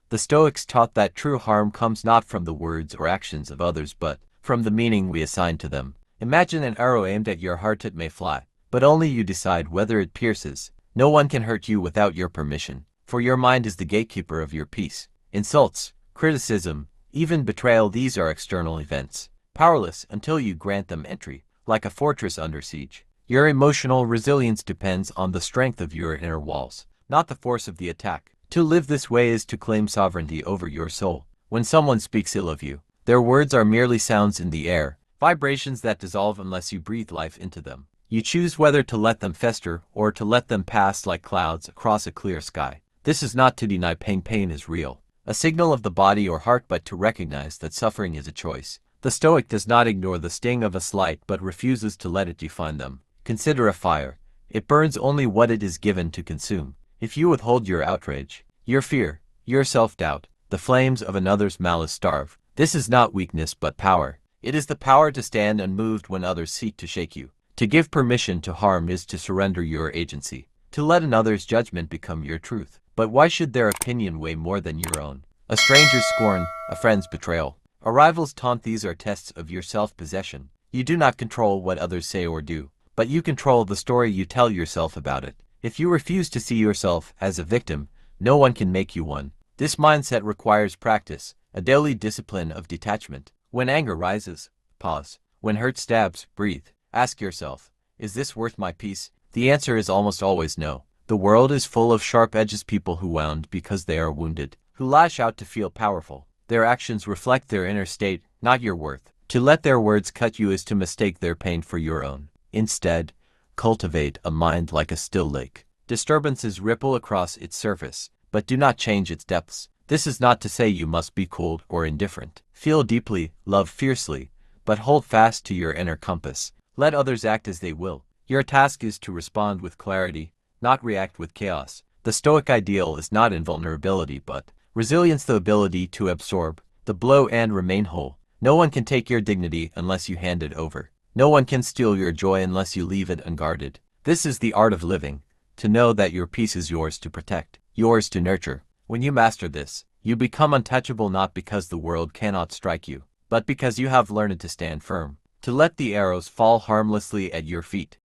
The Stoics taught that true harm comes not from the words or actions of others but from the meaning we assign to them. Imagine an arrow aimed at your heart. It may fly, but only you decide whether it pierces. No one can hurt you without your permission, for your mind is the gatekeeper of your peace. Insults, criticism, even betrayal, these are external events, powerless until you grant them entry, like a fortress under siege. Your emotional resilience depends on the strength of your inner walls, not the force of the attack. To live this way is to claim sovereignty over your soul. When someone speaks ill of you, their words are merely sounds in the air, vibrations that dissolve unless you breathe life into them. You choose whether to let them fester or to let them pass like clouds across a clear sky. This is not to deny pain. Pain is real, a signal of the body or heart, but to recognize that suffering is a choice. The Stoic does not ignore the sting of a slight but refuses to let it define them. Consider a fire. It burns only what it is given to consume. If you withhold your outrage, your fear, your self-doubt, the flames of another's malice starve. This is not weakness but power. It is the power to stand unmoved when others seek to shake you. To give permission to harm is to surrender your agency, to let another's judgment become your truth. But why should their opinion weigh more than your own? A stranger's scorn, a friend's betrayal, a rival's taunt, these are tests of your self-possession. You do not control what others say or do, but you control the story you tell yourself about it. If you refuse to see yourself as a victim, no one can make you one. This mindset requires practice, a daily discipline of detachment. When anger rises, pause. When hurt stabs, breathe. Ask yourself, is this worth my peace? The answer is almost always no. The world is full of sharp edges, people who wound because they are wounded, who lash out to feel powerful. Their actions reflect their inner state, not your worth. To let their words cut you is to mistake their pain for your own. Instead, cultivate a mind like a still lake. Disturbances ripple across its surface, but do not change its depths. This is not to say you must be cold or indifferent. Feel deeply, love fiercely, but hold fast to your inner compass. Let others act as they will. Your task is to respond with clarity, not react with chaos. The Stoic ideal is not invulnerability but resilience, the ability to absorb the blow and remain whole. No one can take your dignity unless you hand it over. No one can steal your joy unless you leave it unguarded. This is the art of living, to know that your peace is yours to protect, yours to nurture. When you master this, you become untouchable, not because the world cannot strike you, but because you have learned to stand firm, to let the arrows fall harmlessly at your feet.